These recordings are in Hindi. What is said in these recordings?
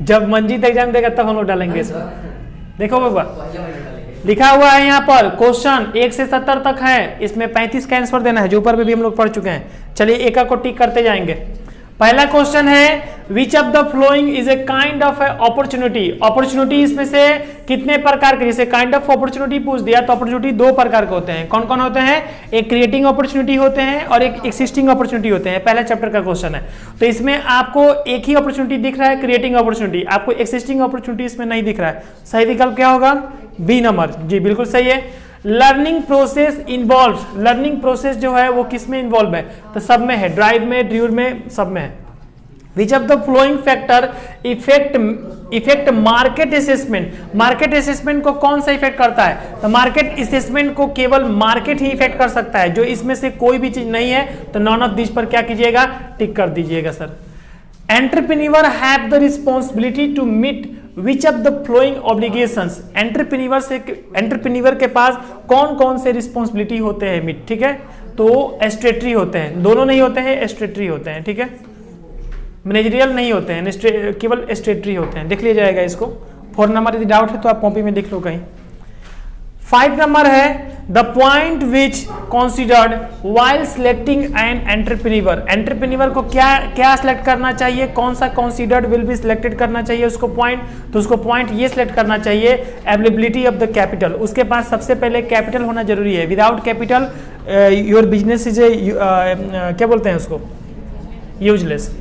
जब मंजीत एग्जाम देगा तब हम लोग डालेंगे इसमें। देखो बाबा लिखा हुआ है यहाँ पर क्वेश्चन 1 से 70 तक है, इसमें 35 का आंसर देना है, जो ऊपर में भी हम लोग पढ़ चुके हैं। चलिए एक को टिक करते जाएंगे। पहला क्वेश्चन है विच of the following is a kind of opportunity. Opportunity इसमें से कितने प्रकार के, जैसे काइंड ऑफ अपॉर्चुनिटी पूछ दिया तो अपॉर्चुनिटी 2 प्रकार के होते हैं। कौन कौन होते हैं? एक क्रिएटिंग अपॉर्चुनिटी होते हैं और एक एक्सिस्टिंग अपॉर्चुनिटी होते हैं। पहला चैप्टर का क्वेश्चन है, तो इसमें आपको एक ही अपॉर्चुनिटी दिख रहा है, क्रिएटिंग अपॉर्चुनिटी। आपको एक्सिस्टिंग अपॉर्चुनिटी इसमें नहीं दिख रहा है। सही विकल्प क्या होगा? B number. जी बिल्कुल सही है। Learning process involve, learning process जो है वो किस में इन्वॉल्व है? तो सब में है, ड्राइव में, ड्यूर में, सब में है। विच of the flowing factor effect market assessment. Market assessment को कौन सा इफेक्ट करता है? तो मार्केट असेसमेंट को केवल मार्केट ही इफेक्ट कर सकता है। जो इसमें से कोई भी चीज नहीं है तो नॉन ऑफ दिस पर क्या कीजिएगा? टिक कर दीजिएगा sir. Entrepreneur have the responsibility to meet which of the following obligations. Entrepreneur के पास कौन कौन से रिस्पॉन्सिबिलिटी होते हैं मीट, ठीक है? तो स्टेटरी होते हैं, दोनों नहीं होते हैं, स्टेटरी होते हैं, ठीक है? मैनेजरियल नहीं होते हैं, केवल स्टेटरी होते हैं। देख लिया जाएगा इसको। 4 नंबर यदि डाउट है तो आप कॉपी में देख लो कहीं। 5 नंबर है the point which considered while selecting an entrepreneur. Entrepreneur को क्या सिलेक्ट करना चाहिए? कौन सा कंसीडर्ड विल बी सिलेक्टेड करना चाहिए उसको पॉइंट? तो उसको पॉइंट ये सिलेक्ट करना चाहिए अवेलेबिलिटी ऑफ द कैपिटल। उसके पास सबसे पहले कैपिटल होना जरूरी है। Without capital your business is क्या बोलते हैं उसको? यूजलेस।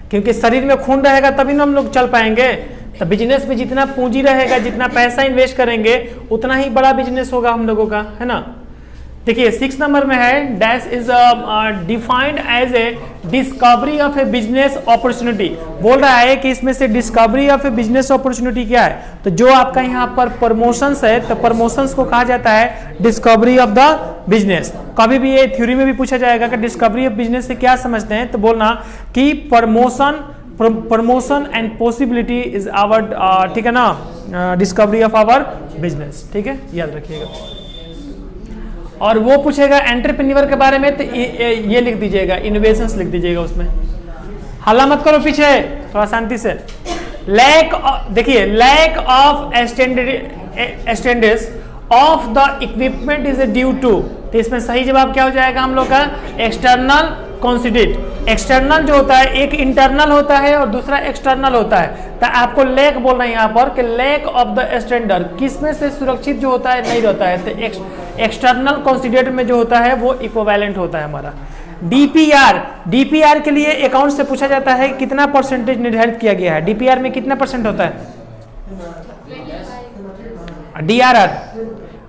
क्योंकि शरीर में खून रहेगा तभी ना हम लोग चल पाएंगे। तो बिजनेस में जितना पूंजी रहेगा, जितना पैसा इन्वेस्ट करेंगे, उतना ही बड़ा बिजनेस होगा हम लोगों का, है ना? देखिए 6 नंबर में है dash is defined as a discovery of a business opportunity. बोल रहा है कि इसमें से discovery of a business opportunity क्या है? तो जो आपका यहाँ पर प्रमोशंस है तो प्रमोशंस को कहा जाता है डिस्कवरी ऑफ द बिजनेस। कभी भी ये थ्योरी में भी पूछा जाएगा कि डिस्कवरी ऑफ बिजनेस से क्या समझते हैं, तो बोलना कि promotion and possibility is our, ठीक है ना, डिस्कवरी ऑफ आवर बिजनेस, ठीक है? याद रखिएगा। और वो पूछेगा एंटरप्रेन्योर के बारे में तो ये लिख दीजिएगा, इनोवेशंस लिख दीजिएगा उसमें। हल्ला मत करो पीछे, थोड़ा शांति से। देखिए lack of standards of the equipment is due to. तो इसमें सही जवाब क्या हो जाएगा हम लोग का? External considerate. एक्सटर्नल जो होता है, एक इंटरनल होता है और दूसरा एक्सटर्नल होता है। तो आपको लैक बोलना है यहाँ पर कि लैक ऑफ द स्टैंडर्ड किसमें से सुरक्षित जो होता है नहीं रहता है। तो एक्सटर्नल कंसिडरेट में जो होता है वो इक्विवेलेंट होता है हमारा। डीपीआर के लिए अकाउंट से पूछा जाता है कितना परसेंटेज निर्धारित किया गया है? डीपीआर में कितना परसेंट होता है?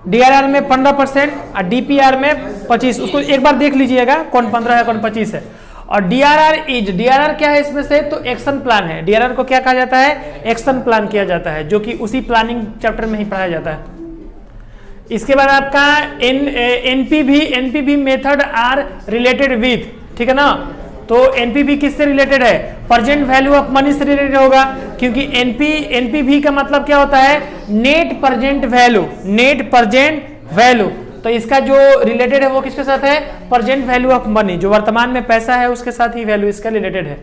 डीआरआर में 15% और डीपीआर में 25। उसको एक बार देख लीजिएगा कौन 15 है कौन 25 है। और डीआरआर क्या है इसमें से? तो एक्शन प्लान है। डीआरआर को क्या कहा जाता है? एक्शन प्लान किया जाता है, जो कि उसी प्लानिंग चैप्टर में ही पढ़ाया जाता है। इसके बाद आपका NPV method are related with, ठीक है ना? तो एनपीवी किससे रिलेटेड है? प्रेजेंट वैल्यू ऑफ मनी से रिलेटेड होगा, क्योंकि एनपीवी का मतलब क्या होता है? Net present value, net present value. तो इसका जो रिलेटेड है वो किसके साथ है? प्रेजेंट वैल्यू ऑफ मनी, जो वर्तमान में पैसा है उसके साथ ही वैल्यू इसका रिलेटेड है।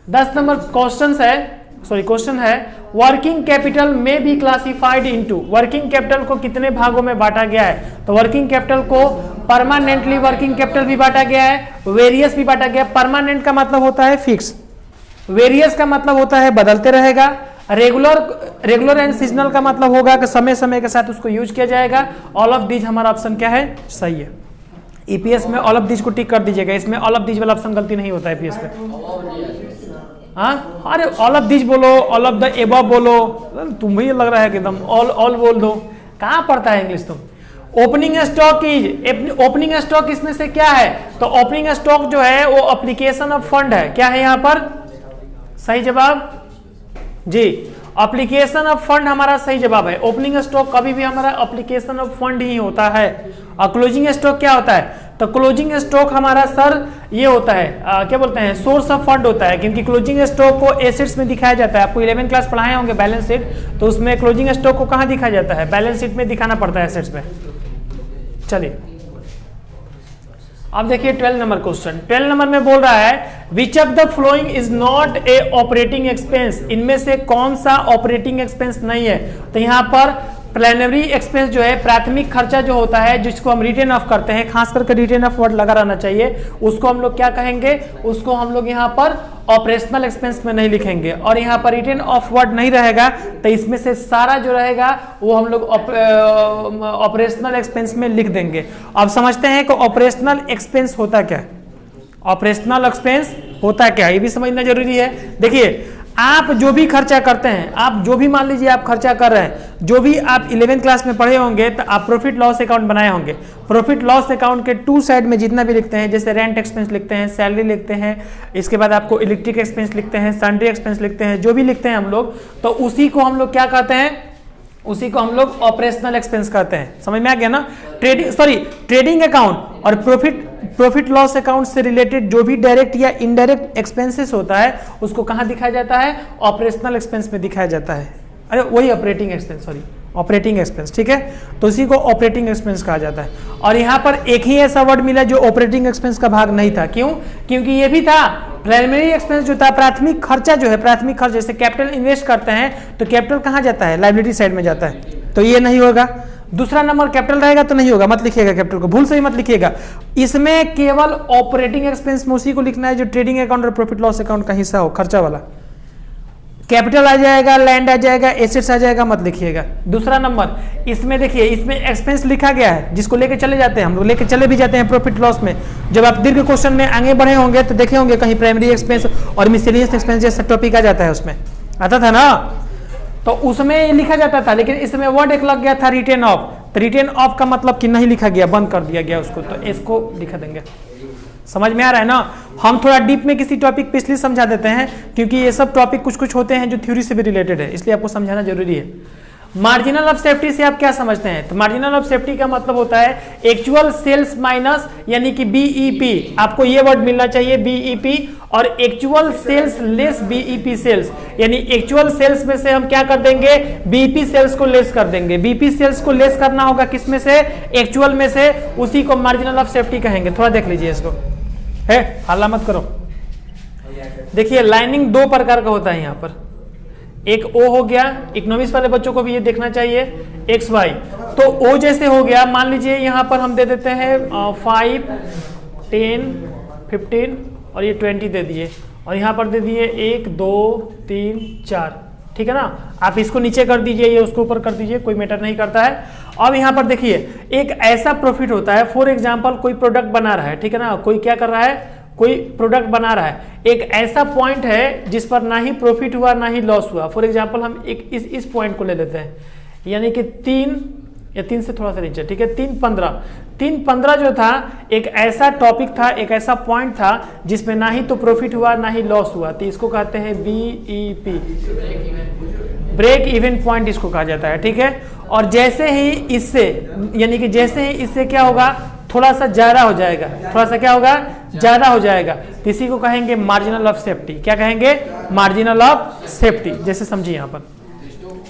10 नंबर क्वेश्चन है वर्किंग कैपिटल में be classified into. Working capital को कितने भागों में बांटा गया है? तो वर्किंग कैपिटल को परमानेंटली वर्किंग कैपिटल भी बांटा गया है, वेरियस भी बांटा गया है। परमानेंट का मतलब होता है फिक्स, वेरियस का मतलब होता है बदलते रहेगा, रेगुलर एंड सीजनल का मतलब होगा कि समय समय के साथ उसको यूज किया जाएगा। ऑल ऑफ दीज हमारा ऑप्शन क्या है? सही है। ईपीएस में ऑल ऑफ दीज को टिक कर दीजिएगा, इसमें ऑल ऑफ दीज वाला ऑप्शन गलती नहीं होता है ईपीएस में। हाँ, अरे ऑल ऑफ दिस बोलो, ऑल ऑफ द एबव बोलो, तुम भी लग रहा है कि एकदम ऑल बोल दो। कहाँ पढ़ता है इंग्लिश तुम? ओपनिंग स्टॉक इसमें से क्या है? तो ओपनिंग स्टॉक जो है वो एप्लीकेशन ऑफ फंड है। क्या है यहाँ पर? सही जवाब जी, एप्लीकेशन ऑफ फंड हमारा सही जवाब है। ओपनिंग स्टॉक कभी भी हमारा एप्लीकेशन ऑफ फंड ही होता है। और क्लोजिंग स्टॉक क्या होता है? तो क्लोजिंग स्टॉक हमारा सर ये होता है क्या बोलते हैं? सोर्स ऑफ फंड होता है, क्योंकि क्लोजिंग स्टॉक को एसेट्स में दिखाया जाता है। आपको 11 क्लास पढ़ाए होंगे बैलेंस शीट, तो उसमें क्लोजिंग स्टॉक को कहाँ दिखाया जाता है? बैलेंस शीट में दिखाना पड़ता है, एसेट्स में। चलिए अब देखिए 12 नंबर क्वेश्चन। 12 नंबर में बोल रहा है विच of the following is not a operating expense, इनमें से कौन सा ऑपरेटिंग एक्सपेंस नहीं है। तो यहाँ पर प्लानरी एक्सपेंस जो है, प्राथमिक खर्चा जो होता है जिसको हम रिटेन ऑफ करते हैं, खास करके रिटेन ऑफ वर्ड लगा रहना चाहिए, उसको हम लोग क्या कहेंगे, उसको हम लोग यहाँ पर ऑपरेशनल एक्सपेंस में नहीं लिखेंगे। और यहाँ पर रिटेन ऑफ वर्ड नहीं रहेगा तो इसमें से सारा जो रहेगा वो हम लोग ऑपरेशनल एक्सपेंस में लिख देंगे। अब समझते हैं कि ऑपरेशनल एक्सपेंस होता क्या है। ऑपरेशनल एक्सपेंस होता क्या है ये भी समझना जरूरी है। देखिए आप जो भी खर्चा करते हैं, आप जो भी मान लीजिए आप खर्चा कर रहे हैं, जो भी आप 11th क्लास में पढ़े होंगे तो आप प्रॉफिट लॉस अकाउंट बनाए होंगे। प्रॉफिट लॉस अकाउंट के 2 साइड में जितना भी लिखते हैं, जैसे रेंट एक्सपेंस लिखते हैं, सैलरी लिखते हैं, इसके बाद आपको इलेक्ट्रिक एक्सपेंस लिखते हैं, सन्ड्री एक्सपेंस लिखते हैं, जो भी लिखते हैं हम लोग, तो उसी को हम लोग क्या कहते हैं, उसी को हम लोग ऑपरेशनल एक्सपेंस कहते हैं। समझ में आ गया ना। ट्रेडिंग अकाउंट और प्रॉफिट लॉस अकाउंट से रिलेटेड जो भी डायरेक्ट या इनडायरेक्ट एक्सपेंसेस होता है उसको कहां दिखाया जाता है, ऑपरेशनल एक्सपेंस में दिखाया जाता है। अरे वही ऑपरेटिंग एक्सपेंस, ठीक है। तो उसी को ऑपरेटिंग एक्सपेंस कहा जाता है। और यहाँ पर एक ही ऐसा वर्ड मिला जो ऑपरेटिंग एक्सपेंस का भाग नहीं था। क्यों? क्योंकि ये भी था प्राइमरी एक्सपेंस जो था, प्राथमिक खर्चा जो है, प्राथमिक खर्च जैसे कैपिटल इन्वेस्ट करते हैं तो कैपिटल कहाँ जाता है, लायबिलिटी साइड में जाता है, तो ये नहीं होगा। दूसरा नंबर कैपिटल रहेगा तो नहीं होगा, मत लिखिएगा कैपिटल को, भूल से ही मत लिखिएगा। इसमें केवल ऑपरेटिंग एक्सपेंस में उसी को लिखना है जो ट्रेडिंग अकाउंट और प्रॉफिट लॉस अकाउंट का हिस्सा हो, खर्चा वाला। कैपिटल आ जाएगा, लैंड आ जाएगा, एसेट्स आ जाएगा, मत लिखिएगा। दूसरा नंबर इसमें देखिए, इसमें एक्सपेंस लिखा गया है जिसको लेके चले जाते हैं हम लोग, लेके चले भी जाते हैं प्रॉफिट लॉस में। जब आप दीर्घ क्वेश्चन में आगे बढ़े होंगे तो देखे होंगे कहीं प्राइमरी एक्सपेंस और मिसलेनियस एक्सपेंस जैसा टॉपिक आ जाता है, उसमें आता था ना, तो उसमें लिखा जाता था। लेकिन इसमें वर्ड एक लग गया था रिटेन ऑफ, तो रिटेन ऑफ का मतलब कि नहीं लिखा गया, बंद कर दिया गया उसको, तो इसको लिखा देंगे। समझ में आ रहा है ना। हम थोड़ा डीप में किसी टॉपिक पे इसलिए समझा देते हैं क्योंकि ये सब टॉपिक कुछ कुछ होते हैं जो थ्योरी से भी रिलेटेड है, इसलिए आपको समझाना जरूरी है। मार्जिनल ऑफ सेफ्टी से आप क्या समझते हैं, तो मार्जिनल ऑफ सेफ्टी का मतलब होता है एक्चुअल सेल्स माइनस, यानी कि बीईपी, आपको ये वर्ड मिलना चाहिए बीईपी, और actual sales less BEP sales, यानी एक्चुअल सेल्स में से हम क्या कर देंगे, बीईपी सेल्स को लेस कर देंगे। बीईपी सेल्स को लेस करना होगा किस में से, एक्चुअल में से, उसी को मार्जिनल ऑफ सेफ्टी कहेंगे। थोड़ा देख लीजिए इसको, है हल्ला मत करो। देखिए लाइनिंग 2 प्रकार का होता है यहाँ पर, एक ओ हो गया, इकोनॉमिक्स वाले बच्चों को भी ये देखना चाहिए, एक्स वाई। तो ओ जैसे हो गया, मान लीजिए यहाँ पर हम दे देते हैं 5, 10, 15 और ये 20 दे दिए, और यहाँ पर दे दिए 1, 2, 3, 4, ठीक है ना। आप इसको नीचे कर दीजिए, ये उसको ऊपर कर दीजिए, कोई मैटर नहीं करता है। अब यहाँ पर देखिए एक ऐसा प्रॉफिट होता है, फॉर एग्जाम्पल कोई प्रोडक्ट बना रहा है, ठीक है ना, कोई क्या कर रहा है, कोई प्रोडक्ट बना रहा है, एक ऐसा पॉइंट है जिस पर ना ही प्रॉफिट हुआ ना ही लॉस हुआ। फॉर एग्जांपल हम एक इस पॉइंट को ले लेते हैं, यानी कि 3 या 3 से थोड़ा सा नीचे, ठीक है, 3.15 जो था एक ऐसा टॉपिक था, एक ऐसा पॉइंट था जिसमें ना ही तो प्रॉफिट हुआ ना ही लॉस हुआ, तो इसको कहते हैं बीईपी, ब्रेक इवन पॉइंट इसको कहा जाता है, ठीक है। और जैसे ही इससे, यानी कि जैसे ही इससे क्या होगा, थोड़ा सा ज्यादा हो जाएगा, थोड़ा सा क्या होगा, ज्यादा हो जाएगा, तो इसी को कहेंगे मार्जिनल ऑफ सेफ्टी। क्या कहेंगे, मार्जिनल ऑफ सेफ्टी। जैसे समझिए यहाँ पर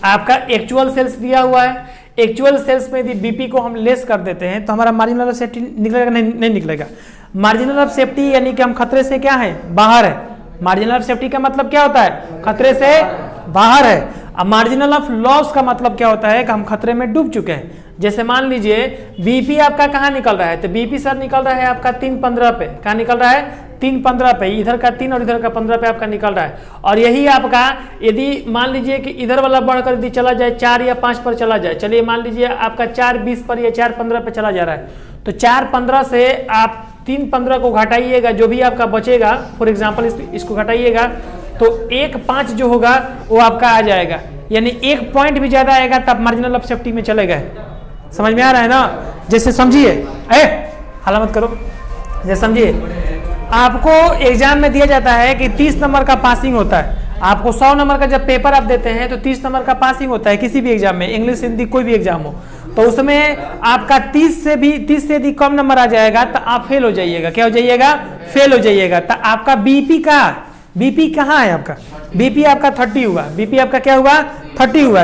आपका एक्चुअल सेल्स दिया हुआ है, एक्चुअल सेल्स में यदि बीपी को हम लेस कर देते हैं तो हमारा मार्जिनल ऑफ सेफ्टी निकलेगा, नहीं निकलेगा। मार्जिनल ऑफ सेफ्टी यानी कि हम खतरे से क्या है, बाहर है। मार्जिनल ऑफ सेफ्टी का मतलब क्या होता है, खतरे से बाहर है। अब मार्जिनल ऑफ लॉस का मतलब क्या होता है कि हम खतरे में डूब चुके हैं। जैसे मान लीजिए बीपी आपका कहाँ निकल रहा है, तो बीपी सर निकल रहा है आपका 3.15 पे, कहाँ निकल रहा है, 3.15 पे, इधर का 3 और इधर का 15 पे आपका निकल रहा है। और यही आपका यदि मान लीजिए कि इधर वाला बढ़कर यदि चला जाए 4 या 5 पर चला जाए, चलिए मान लीजिए आपका 4.20 पर या 4.15 पे चला जा रहा है, तो 4.15 से आप 3.15 को घटाइएगा, जो भी आपका बचेगा, फॉर एग्जाम्पल इसको घटाइएगा तो 1.5 जो होगा वो आपका आ जाएगा, यानी 1 पॉइंट भी ज्यादा आएगा तब मार्जिनल ऑफ सेफ्टी में चले गए। समझ में आ रहा है ना। जैसे समझिए, हल्ला मत करो, जैसे समझिए आपको एग्जाम में दिया जाता है कि 30 नंबर का पासिंग होता है। आपको 100 नंबर का जब पेपर आप देते हैं तो 30 नंबर का पासिंग होता है किसी भी एग्जाम में, इंग्लिश हिंदी कोई भी एग्जाम हो, तो उसमें आपका 30 से यदि कम नंबर आ जाएगा तो आप फेल हो जाइएगा। क्या हो जाइएगा, फेल हो जाइएगा। तो आपका बीपी कहाँ है, आपका बीपी आपका 30 हुआ, बीपी आपका क्या हुआ, 30 हुआ।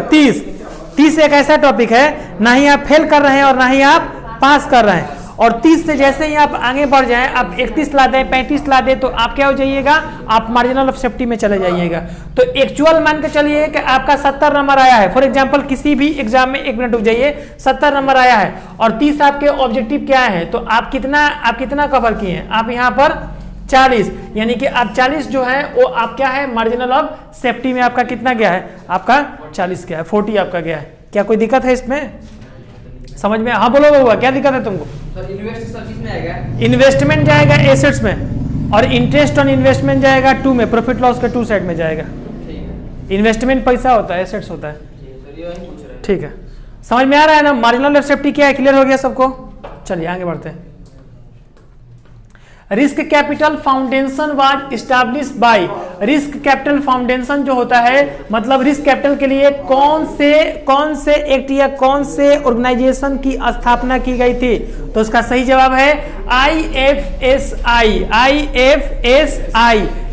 30 एक ऐसा टॉपिक है, ना ही आप फेल कर रहे हैं और ना ही आप पास कर रहे हैं। और 30 से जैसे ही आप आगे बढ़ जाएं, आप 31 ला दें, 35 ला दें, तो आप क्या हो जाइएगा, आप मार्जिनल ऑफ सेफ्टी में चले जाइएगा। तो एक्चुअल मान के चलिए कि आपका 70 नंबर आया है, फॉर एग्जांपल किसी भी एग्जाम में, 1 मिनट रुक जाइए, 70 नंबर आया है और 30 आपके ऑब्जेक्टिव क्या है, तो आप कितना कवर किए हैं, आप यहाँ पर 40, यानी कि आप 40 जो है वो आप क्या है, मार्जिनल ऑफ सेफ्टी में आपका कितना गया है, आपका 40 गया है, 40 आपका गया है। क्या कोई दिक्कत है इसमें, समझ में? हाँ बोलो बाबा, क्या दिक्कत है तुमको? इन्वेस्टमेंट जाएगा एसेट्स में, और इंटरेस्ट ऑन इन्वेस्टमेंट जाएगा 2 में, प्रॉफिट लॉस के 2 साइड में जाएगा। इन्वेस्टमेंट पैसा होता है, एसेट्स होता है, ठीक है, समझ में आ रहा है ना? मार्जिनल ऑफ सेफ्टी क्या है, क्लियर हो गया सबको? चलिए आगे बढ़ते हैं। Risk capital foundation was establish by, risk capital foundation जो होता है, मतलब रिस्क कैपिटल के लिए कौन से एक्ट या कौन से ऑर्गेनाइजेशन की स्थापना की गई थी, तो उसका सही जवाब है IFSI।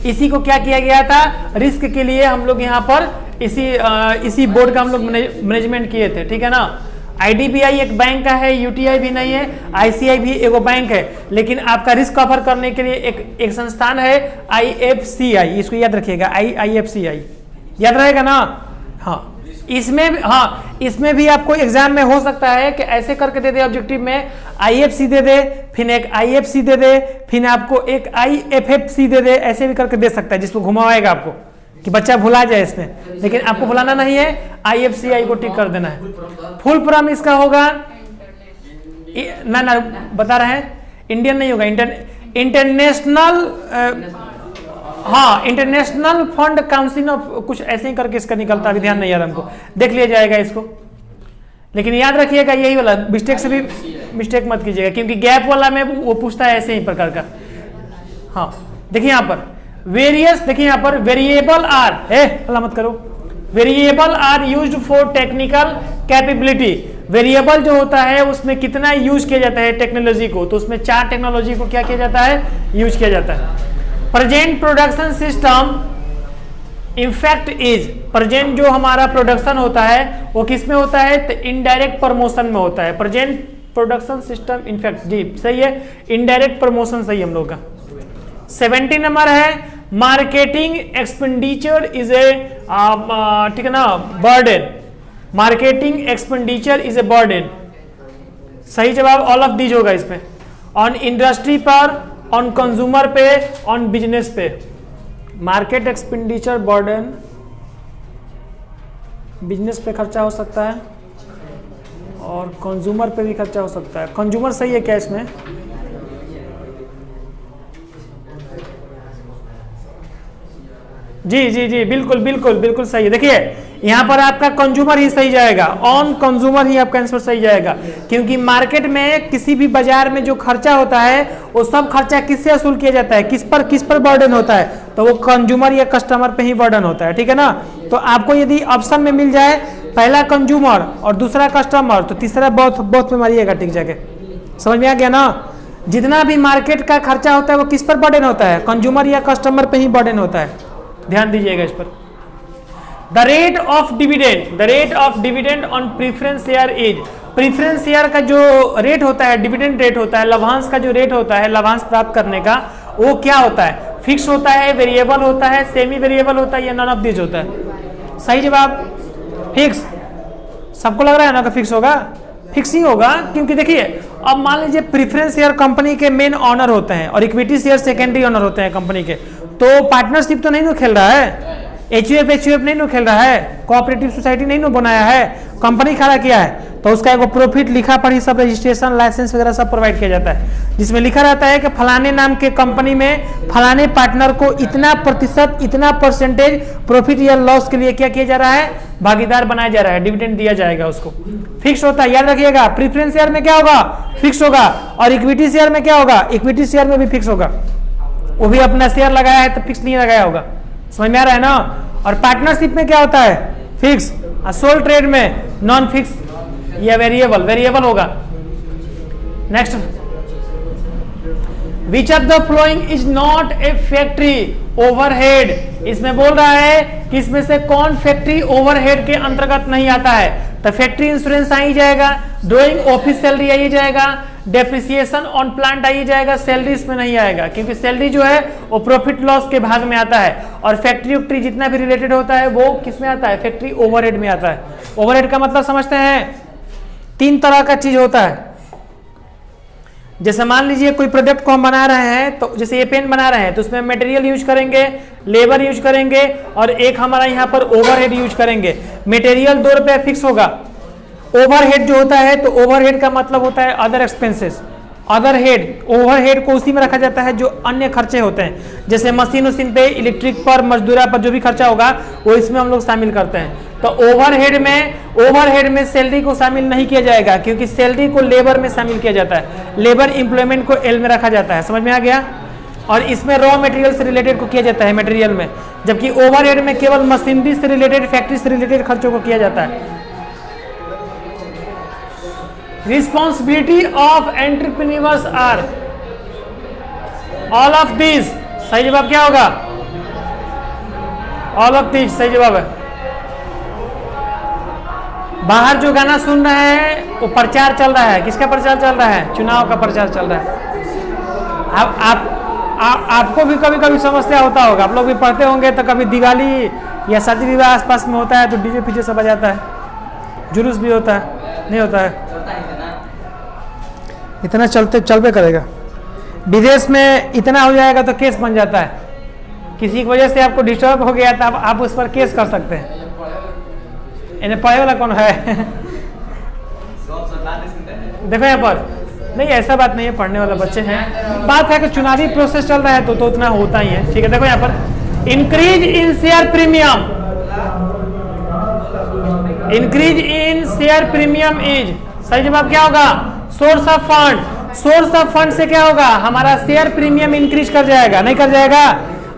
इसी को क्या किया गया था, रिस्क के लिए हम लोग यहाँ पर इसी बोर्ड का हम लोग मैनेजमेंट किए थे, ठीक है ना? IDBI एक बैंक का है, UTI भी नहीं है, ICI भी एगो बैंक है, लेकिन आपका रिस्क कवर करने के लिए एक संस्थान है IFCI, इसको याद रखिएगा, IFCI याद रहेगा ना? हाँ, इसमें भी आपको एग्जाम में हो सकता है कि ऐसे करके दे दे, ऑब्जेक्टिव में IFC दे दे, फिर एक IFC दे दे, फिर आपको एक IFFC दे दे, ऐसे भी करके दे सकता है, जिसको घुमाएगा आपको कि बच्चा भुला जाए इसमें, लेकिन आपको भुलाना नहीं है, IFCI को टिक कर देना है। फुल फॉर्म इसका होगा ना बता रहे हैं, इंडियन नहीं होगा, international international fund council of, कुछ ऐसे ही करके इसका निकलता, अभी ध्यान नहीं आ रहा हमको, देख लिया जाएगा इसको, लेकिन याद रखिएगा यही वाला, मिस्टेक से भी मिस्टेक मत कीजिएगा, क्योंकि गैप वाला में वो पूछता है ऐसे ही प्रकार का। हाँ देखिए यहाँ पर वेरियस, देखिए यहाँ पर वेरिएबल आर है, अल्लाह मत करो, variable are used for technical capability. Variable जो होता है उसमें कितना यूज किया जाता है टेक्नोलॉजी को, तो उसमें 4 टेक्नोलॉजी को क्या किया जाता है, यूज किया जाता है। Present production system in fact is, present जो हमारा प्रोडक्शन होता है वो किस में होता है, तो इनडायरेक्ट प्रमोशन में होता है। प्रेजेंट प्रोडक्शन सिस्टम इनफैक्ट, जी सही है, इनडायरेक्ट प्रमोशन सही हम लोग का। 70 नंबर है मार्केटिंग एक्सपेंडिचर इज ए, ठीक है ना, burden, marketing expenditure is a burden, सही जवाब ऑल ऑफ दीज होगा इसमें। ऑन इंडस्ट्री पर, ऑन कंज्यूमर पे, ऑन बिजनेस पे। मार्केट एक्सपेंडिचर बर्डन, बिजनेस पे खर्चा हो सकता है और कंज्यूमर पे भी खर्चा हो सकता है। कंज्यूमर सही है क्या इसमें? जी जी जी बिल्कुल बिल्कुल बिल्कुल सही है। देखिए यहाँ पर आपका कंज्यूमर ही सही जाएगा, ऑन कंज्यूमर ही आपका आंसर सही जाएगा, क्योंकि मार्केट में किसी भी बाजार में जो खर्चा होता है वो सब खर्चा किससे वसूल किया जाता है, किस पर बर्डन होता है, तो वो कंज्यूमर या कस्टमर पे ही बर्डन होता है, ठीक है ना। तो आपको यदि ऑप्शन में मिल जाए पहला कंज्यूमर और दूसरा कस्टमर, तो तीसरा बहुत में मारिएगा, ठीक जाके, समझ में आ गया ना। जितना भी मार्केट का खर्चा होता है वो किस पर बर्डन होता है, कंज्यूमर या कस्टमर पे ही बर्डन होता है, ध्यान दीजिएगा इस पर। The rate of dividend on preference share is, preference share का जो रेट होता है, डिविडेंड रेट होता है, लाभांश का जो रेट होता है, लाभांश प्राप्त करने का, वो क्या होता है, फिक्स होता है, वेरिएबल होता है, सेमी वेरिएबल होता है, या नॉन ऑफ दिस होता है। सही जवाब फिक्स। सबको लग रहा है ना कि फिक्स होगा, फिक्स ही होगा, क्योंकि देखिए अब मान लीजिए प्रीफरेंस शेयर कंपनी के मेन ऑनर होते हैं और इक्विटी शेयर सेकेंडरी ऑनर होते हैं कंपनी के, तो पार्टनरशिप तो नहीं ना खेल रहा है, एचयूएफ नहीं ना खेल रहा है, कोऑपरेटिव सोसाइटी नहीं ना बनाया है, कंपनी खड़ा किया है, तो उसका एक प्रॉफिट लिखा पढ़ी सब रजिस्ट्रेशन लाइसेंस वगैरह सब प्रोवाइड किया जाता है, जिसमें लिखा रहता है कि फलाने नाम के कंपनी में फलाने पार्टनर को इतना प्रतिशत, इतना परसेंटेज प्रॉफिट या लॉस के लिए क्या किया जा रहा है, भागीदार बनाया जा रहा है, डिविडेंड दिया जाएगा उसको। फिक्स होता है, याद रखिएगा। प्रीफरेंस शेयर में क्या होगा, फिक्स होगा, और इक्विटी शेयर में क्या होगा, इक्विटी शेयर में भी फिक्स होगा, वो भी अपना शेयर लगाया है तो फिक्स नहीं लगाया होगा, समझ में आ रहा है ना। और पार्टनरशिप में क्या होता है, फिक्स, और सोल ट्रेड में नॉन फिक्स या वेरिएबल होगा। Next, which of the following is not a factory overhead, इसमें बोल रहा है कि इसमें से कौन फैक्ट्री ओवरहेड के अंतर्गत नहीं आता है, तो फैक्ट्री इंश्योरेंस आ ही जाएगा, ड्राइंग ऑफिस सैलरी आ ही जाएगा, डेप्रिसिएशन ऑन प्लांट आ ही जाएगा, सैलरी इसमें नहीं आएगा, क्योंकि सैलरी जो है वो प्रॉफिट लॉस के भाग में आता है, और फैक्ट्री उक्ट्री जितना भी रिलेटेड होता है वो किस में आता है, फैक्ट्री ओवरहेड में आता है। ओवरहेड का मतलब समझते हैं, 3 तरह का चीज होता है। जैसे मान लीजिए कोई प्रोडक्ट को हम बना रहे हैं, तो जैसे ये पेन बना रहे हैं तो उसमें मटेरियल यूज करेंगे, लेबर यूज करेंगे, और एक हमारा यहाँ पर ओवरहेड यूज करेंगे। मटेरियल 2 रुपये फिक्स होगा। ओवरहेड जो होता है, तो ओवरहेड का मतलब होता है other expenses. Other head, overhead को उसी में रखा जाता है जो अन्य खर्चे होते हैं, जैसे मशीन उशीन पे, इलेक्ट्रिक पर, मजदूरा पर जो भी खर्चा होगा वो इसमें हम लोग शामिल करते हैं। तो ओवरहेड में सैलरी को शामिल नहीं किया जाएगा, क्योंकि सैलरी को लेबर में शामिल किया जाता है। लेबर इंप्लॉयमेंट को एल में रखा जाता है, समझ में आ गया। और इसमें रॉ मटेरियल से रिलेटेड को किया जाता है मटेरियल में, जबकि ओवरहेड में केवल मशीनरी से रिलेटेड, फैक्ट्री से रिलेटेड खर्चों को किया जाता है। Responsibility of entrepreneurs are all of these. सही जवाब क्या होगा, ऑल ऑफ दीज सही जवाब है। बाहर जो गाना सुन रहे हैं वो प्रचार चल रहा है, किसका प्रचार चल रहा है, चुनाव का प्रचार चल रहा है। आपको भी कभी कभी समस्या होता होगा, आप लोग भी पढ़ते होंगे, तो कभी दिवाली या शादी विवाह आसपास में होता है तो डीजे पीछे सब बजाता है, जुलूस भी होता है, नहीं होता है, इतना चल पे करेगा। विदेश में इतना हो जाएगा तो केस बन जाता है, किसी की वजह से आपको डिस्टर्ब हो गया तो आप उस पर केस कर सकते हैं। इन्हें पढ़े वाला कौन है देखो यहाँ पर, नहीं ऐसा बात नहीं है, पढ़ने वाला बच्चे हैं। बात है कि चुनावी प्रोसेस चल रहा है तो उतना होता ही है, ठीक है। देखो यहाँ पर increase in share premium, increase in share premium is, सही जवाब क्या होगा, source of fund. Source of fund से क्या होगा, हमारा शेयर प्रीमियम इंक्रीज कर जाएगा, नहीं कर जाएगा।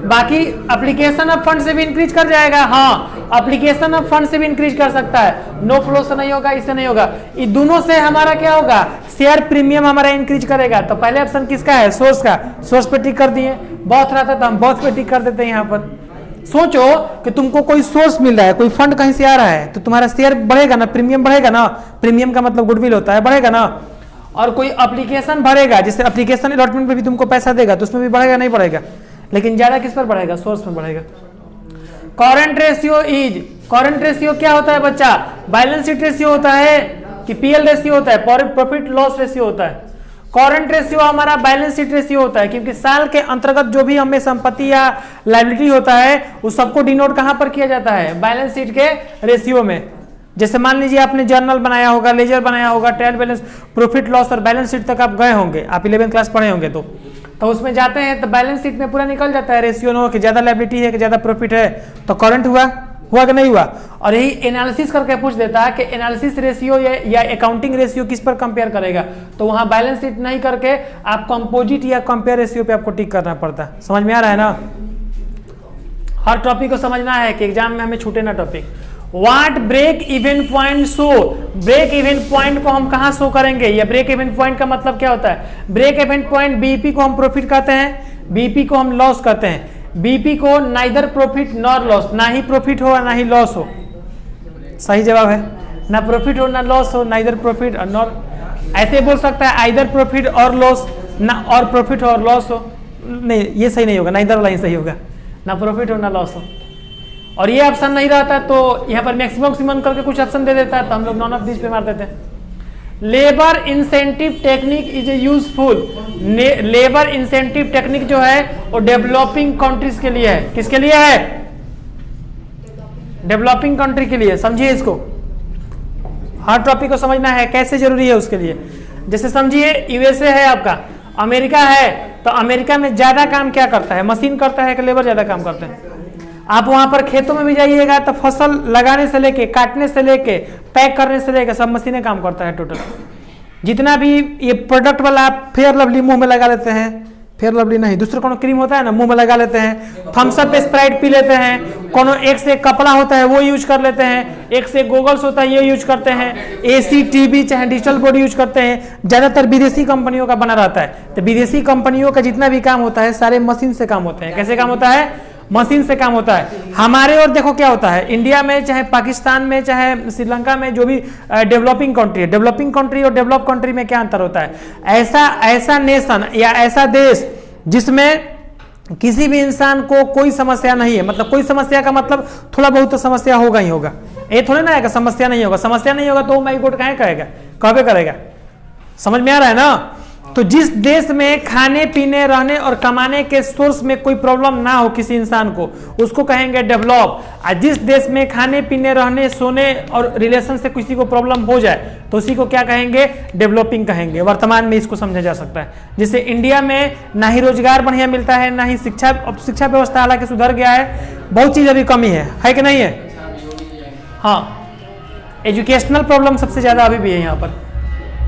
बाकी एप्लीकेशन ऑफ फंड से भी इंक्रीज कर जाएगा, हाँ एप्लीकेशन ऑफ फंड से भी इंक्रीज कर सकता है। नो फ्लो से नहीं होगा, इससे नहीं होगा, इन दोनों से हमारा क्या होगा, शेयर प्रीमियम हमारा इंक्रीज करेगा। तो पहले ऑप्शन किसका है, सोर्स का, सोर्स पे टिक कर दिए। बहुत रहता तो हम बहुत पे टिक कर देते हैं। यहाँ पर सोचो कि तुमको कोई सोर्स मिल रहा है, कोई फंड कहीं से आ रहा है, तो तुम्हारा शेयर बढ़ेगा ना, प्रीमियम बढ़ेगा ना, प्रीमियम का मतलब गुडविल होता है, बढ़ेगा ना। और कोई एप्लीकेशन भरेगा, जैसे एप्लीकेशन अलॉटमेंट पे भी तुमको पैसा देगा तो उसमें भी बढ़ेगा, नहीं बढ़ेगा, लेकिन ज्यादा किस पर बढ़ेगा, सोर्स में बढ़ेगा। Current ratio is, current ratio क्या होता है बच्चा, बैलेंस शीट रेशियो होता है कि पीएल रेशियो होता है, प्रॉफिट लॉस रेशियो होता है। करंट रेशियो हमारा बैलेंस शीट रेशियो होता है, क्योंकि साल के अंतर्गत जो भी हमें संपत्ति या लायबिलिटी होता है उस सबको डिनोट कहां पर किया जाता है, बैलेंस शीट के रेशियो में। जैसे मान लीजिए आपने जर्नल बनाया होगा, लेजर बनाया होगा, ट्रायल बैलेंस, प्रॉफिट लॉस और बैलेंस शीट तक आप गए होंगे, आप 11वीं क्लास पढ़े होंगे, तो उसमें जाते हैं तो बैलेंस शीट में पूरा निकल जाता है रेशियो, नो कि ज्यादा लायबिलिटी है कि ज्यादा प्रॉफिट है, तो करंट हुआ कि नहीं हुआ। और यही एनालिसिस करके पूछ देता है कि एनालिसिस रेशियो या अकाउंटिंग रेशियो किस पर कंपेयर करेगा, तो वहां बैलेंस शीट नहीं करके आप कंपोजिट या कंपेयर रेशियो पे आपको टिक करना पड़ता है। समझ में आ रहा है ना, हर टॉपिक को समझना है कि एग्जाम में हमें छूटे ना topic. What break even point show, break even point को हम कहां शो करेंगे, या ब्रेक इवन पॉइंट का मतलब क्या होता है, ब्रेक इवन पॉइंट बीईपी को हम प्रॉफिट कहते हैं, बीईपी को हम लॉस कहते हैं। बीपी को नाइदर प्रॉफिट नॉर लॉस, ना ही प्रॉफिट हो ना ही लॉस हो, सही जवाब है, ना प्रॉफिट हो ना लॉस हो, नाइदर प्रॉफिट और नॉर, ऐसे बोल सकता है आइदर प्रॉफिट और लॉस, ना और प्रॉफिट हो और लॉस हो, नहीं ये सही नहीं होगा, नाइदर वाला ही सही होगा, ना प्रॉफिट हो ना लॉस हो। और ये ऑप्शन नहीं रहता तो यहाँ पर मैक्सिमम सिमन करके कुछ ऑप्शन दे देता है, तो हम लोग नॉन ऑफ दिस पे मार देते हैं। Labour incentive technique is a useful, labour incentive technique जो है वो डेवलपिंग कंट्रीज के लिए है, किसके लिए है, डेवलपिंग कंट्री के लिए। समझिए इसको, हर टॉपिक को समझना है कैसे जरूरी है उसके लिए। जैसे समझिए यूएसए है आपका, अमेरिका है, तो अमेरिका में ज्यादा काम क्या करता है, मशीन करता है कि लेबर ज्यादा काम करते हैं। आप वहां पर खेतों में भी जाइएगा तो फसल लगाने से लेके, काटने से लेके, पैक करने से लेके सब मशीनें काम करता है टोटल। जितना भी ये प्रोडक्ट वाला आप फेयर लवली मुंह में लगा लेते हैं, फेयर लवली नहीं दूसरा कोनो क्रीम होता है ना, मुंह में लगा लेते हैं, थम्स अप स्प्राइट पी लेते हैं, कोनो एक से एक कपड़ा होता है वो यूज कर लेते हैं, एक से गोगल्स होता है ये यूज करते हैं, एसी टीवी चाहे डिजिटल बोर्ड यूज करते हैं। ज्यादातर विदेशी कंपनियों का बना रहता है, तो विदेशी कंपनियों का जितना भी काम होता है सारे मशीन से काम होते हैं। कैसे काम होता है, मशीन से काम होता है। हमारे और देखो क्या होता है, इंडिया में चाहे पाकिस्तान में चाहे श्रीलंका में, जो भी डेवलपिंग कंट्री है, डेवलपिंग कंट्री और डेवलप कंट्री में क्या अंतर होता है? ऐसा नेशन या ऐसा देश जिसमें किसी भी इंसान को कोई समस्या नहीं है, मतलब कोई समस्या का मतलब थोड़ा बहुत तो समस्या होगा ही होगा, ये थोड़ा ना है कि समस्या नहीं होगा। समस्या नहीं होगा तो माई गॉड काहे कहेगा, कहबे करेगा। समझ में आ रहा है ना? तो जिस देश में खाने पीने रहने और कमाने के सोर्स में कोई प्रॉब्लम ना हो किसी इंसान को, उसको कहेंगे डेवलप। और जिस देश में खाने पीने रहने सोने और रिलेशन से किसी को प्रॉब्लम हो जाए तो उसी को क्या कहेंगे? डेवलपिंग कहेंगे। वर्तमान में इसको समझा जा सकता है। जैसे इंडिया में ना ही रोजगार बढ़िया मिलता है, ना ही शिक्षा व्यवस्था हालांकि सुधर गया है, बहुत चीज अभी कमी है कि नहीं है? हाँ, एजुकेशनल प्रॉब्लम सबसे ज्यादा अभी भी है यहाँ पर।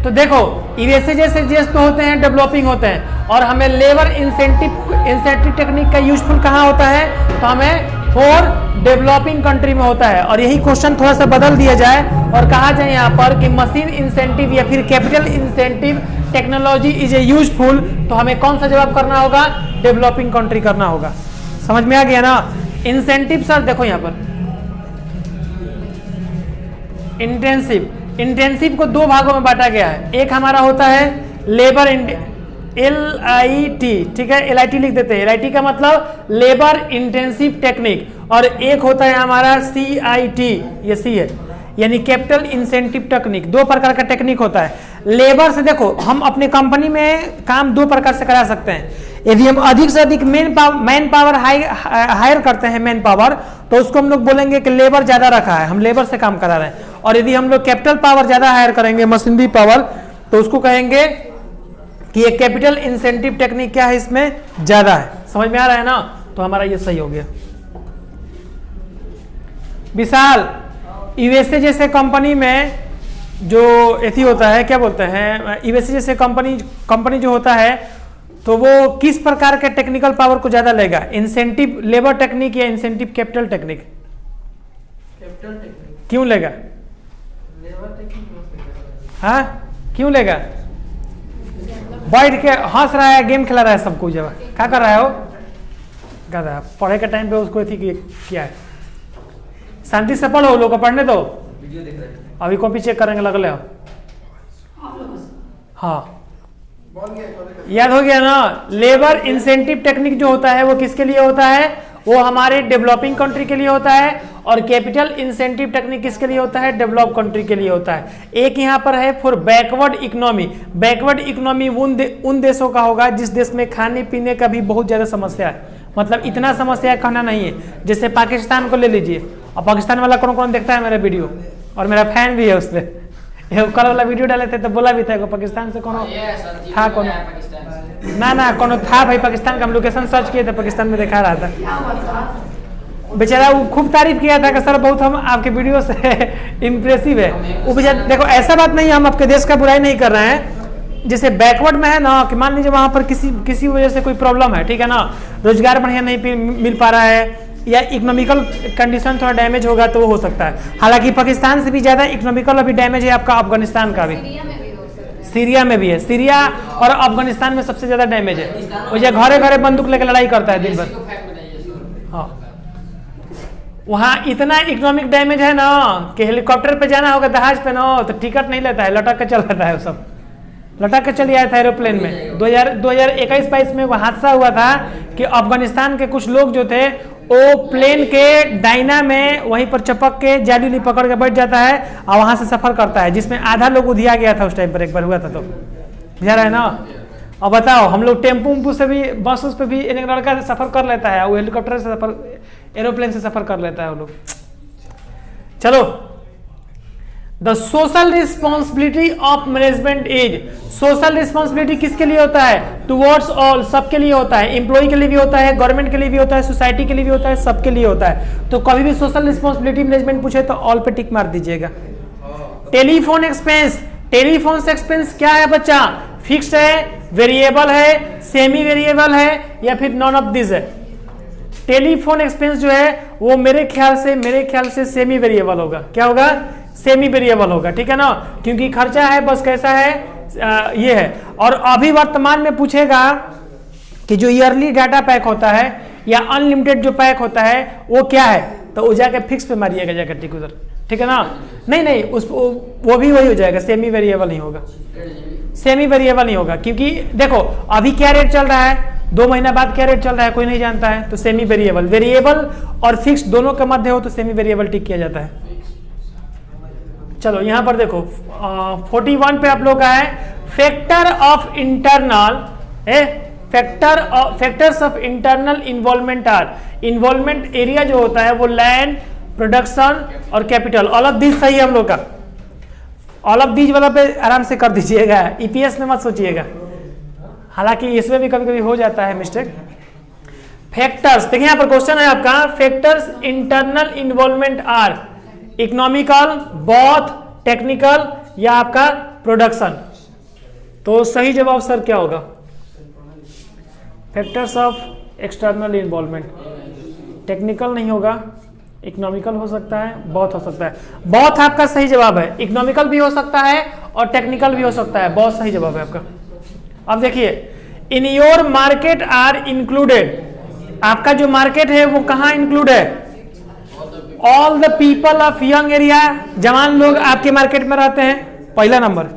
तो देखो यूएसए जैसे देश तो होते हैं डेवलपिंग होते हैं, और हमें लेबर इंसेंटिव टेक्निक का यूजफुल कहाँ होता है? तो हमें फॉर डेवलपिंग कंट्री में होता है। और यही क्वेश्चन थोड़ा सा बदल दिया जाए और कहा जाए यहाँ पर कि मशीन इंसेंटिव या फिर capital incentive technology is a useful, तो हमें कौन सा जवाब करना होगा? डेवलपिंग कंट्री करना होगा। समझ में आ गया ना? इंसेंटिव सर देखो यहाँ पर इंटेंसिव को दो भागों में बांटा गया है। एक हमारा होता है लेबर LIT, ठीक है, LIT लिख देते हैं। LIT का मतलब लेबर इंटेंसिव टेक्निक, और एक होता है हमारा CIT, ये C है, यानी कैपिटल इंसेंटिव टेक्निक। दो प्रकार का टेक्निक होता है। लेबर से देखो हम अपने कंपनी में काम दो प्रकार से करा सकते हैं। यदि हम अधिक से अधिक मैन पावर हायर करते हैं, मैन पावर, तो उसको हम लोग बोलेंगे कि लेबर ज्यादा रखा है, हम लेबर से काम करा रहे हैं। और यदि हम लोग कैपिटल पावर ज्यादा हायर करेंगे, मशीनरी पावर, तो उसको कहेंगे कि ये कैपिटल इंसेंटिव टेक्निक क्या है, इसमें ज्यादा है। समझ में आ रहा है ना? तो हमारा ये सही हो गया। विशाल, यूएसए जैसे कंपनी में जो एथी होता है, क्या बोलते हैं, यूएसए जैसे कंपनी जो होता है, तो वो किस प्रकार के टेक्निकल पावर को ज्यादा लेगा? इंसेंटिव लेबर टेक्निक या incentive capital technique? Capital technique. क्यों लेगा? Labour technique. हाँ, क्यों लेगा? बैठ के हंस रहा है, गेम खेला रहा है, सब कुछ जगह क्या कर रहा है? वो कर रहा है पढ़े के टाइम पे उसको एथी किया है। शांति से पढ़ो, लोग को पढ़ने दो। वीडियो देख रहे हैं, अभी कॉपी चेक करेंगे, लगले हो? हाँ, याद हो गया ना? लेबर इंसेंटिव टेक्निक जो होता है वो किसके लिए होता है? वो हमारे डेवलपिंग कंट्री के लिए होता है। और कैपिटल इंसेंटिव टेक्निक किसके लिए होता है? डेवलप कंट्री के लिए होता है। एक यहाँ पर है for backward economy. Backward economy उन देशों का होगा जिस देश में खाने पीने का भी बहुत ज्यादा समस्या है, मतलब इतना समस्या कहना नहीं है। जैसे पाकिस्तान को ले लीजिए, और पाकिस्तान वाला कौन कौन देखता है मेरा वीडियो, और मेरा फैन भी है उस पर। कल वाला वीडियो डाले थे तो बोला भी था पाकिस्तान से कौन था, कौन ना कौन था भाई पाकिस्तान का। हम लोकेशन सर्च किए थे, पाकिस्तान में दिखा रहा था। बेचारा वो खूब तारीफ किया था कि सर बहुत हम आपके वीडियो से इम्प्रेसिव है। वो बेचारा देखो, ऐसा बात नहीं, हम आपके देश का बुराई नहीं कर रहे हैं। जैसे बैकवर्ड में है ना, कि मान लीजिए वहां पर किसी वजह से कोई प्रॉब्लम है, ठीक है ना, रोजगार बढ़िया नहीं मिल पा रहा है, या इकोनॉमिकल कंडीशन थोड़ा डैमेज होगा तो वो हो सकता है। हालांकि पाकिस्तान से भी ज्यादा इकोनॉमिकल अभी डैमेज है आपका अफगानिस्तान का भी, सीरिया में भी है। सीरिया और अफगानिस्तान में सबसे ज्यादा डैमेज है। वो जो घरे घरे बंदूक लेकर लड़ाई करता है दिन भर। हाँ, वहाँ इतना इकोनॉमिक डैमेज है ना कि हेलीकॉप्टर पे जाना होगा जहाज पे ना, तो टिकट नहीं लेता है, लटक के चल जाता है। वो सब लटक के चले आया था एरोप्लेन में। 2021-22 में वो हादसा हुआ था कि अफगानिस्तान के कुछ लोग जो थे वो प्लेन के डायना में वहीं पर चपक के जाली पकड़ के बैठ जाता है और वहां से सफर करता है, जिसमें आधा लोग उधिया गया था उस टाइम पर, एक बार हुआ था। तो जा रहा है ना? अब बताओ, हम लोग टेम्पू से भी, बस उस पे भी एक लड़का सफर कर लेता है, वो हेलीकॉप्टर से सफर, एरोप्लेन से सफर कर लेता है वो लोग। चलो, the social responsibility of management is, social responsibility किसके लिए होता है? टुवर्ड्स ऑल, सबके लिए होता है। एम्प्लॉय के लिए भी होता है, गवर्नमेंट के लिए भी होता है, सोसाइटी के लिए भी होता है, सबके लिए होता है। तो कभी भी सोशल रिस्पॉन्सिबिलिटी मैनेजमेंट पूछे तो ऑल पे टिक मार दीजिएगा। टेलीफोन एक्सपेंस, टेलीफोन एक्सपेंस क्या है बच्चा? फिक्स्ड है, वेरिएबल है, सेमी वेरिएबल है, या फिर नॉन ऑफ दिस है? टेलीफोन एक्सपेंस जो है वो मेरे ख्याल से सेमी वेरिएबल होगा। क्या होगा? सेमी वेरिएबल होगा, ठीक है ना, क्योंकि खर्चा है बस कैसा है, ये है। और अभी वर्तमान में पूछेगा कि जो ईयरली डाटा पैक होता है, या अनलिमिटेड जो पैक होता है वो क्या है, तो वो जाके फिक्स पे मारिएगा जाकर टिक उधर, ठीक है ना। नहीं उस वो भी वही हो जाएगा, सेमी वेरिएबल नहीं होगा, सेमी वेरिएबल नहीं होगा, क्योंकि देखो अभी क्या रेट चल रहा है, 2 महीना बाद क्या रेट चल रहा है कोई नहीं जानता है, तो सेमी वेरिएबल, वेरिएबल और फिक्स दोनों के मध्य हो तो सेमी वेरिएबल टिक किया जाता है। चलो यहाँ पर देखो 41 पे आप लोग का है factor of internal factors of internal involvement are, involvement area जो होता है वो लैंड, प्रोडक्शन और कैपिटल, ऑल ऑफ दिस सही है हम लोग का, ऑल ऑफ दिस वाला पे आराम से कर दीजिएगा, ईपीएस में मत सोचिएगा, हालांकि इसमें भी कभी कभी हो जाता है मिस्टेक। फैक्टर्स देखिए यहाँ पर क्वेश्चन है आपका, factors internal involvement are economical, both, technical या आपका प्रोडक्शन, तो सही जवाब सर क्या होगा, factors of external involvement, technical नहीं होगा, इकोनॉमिकल हो सकता है, बॉथ हो सकता है, बॉथ आपका सही जवाब है, इकोनॉमिकल भी हो सकता है और टेक्निकल भी हो सकता है, बॉथ सही जवाब है आपका। अब देखिए in your market are included, आपका जो मार्केट है वो कहाँ इंक्लूड है, all the people of young area, जवान लोग आपके मार्केट में रहते हैं, पहला नंबर।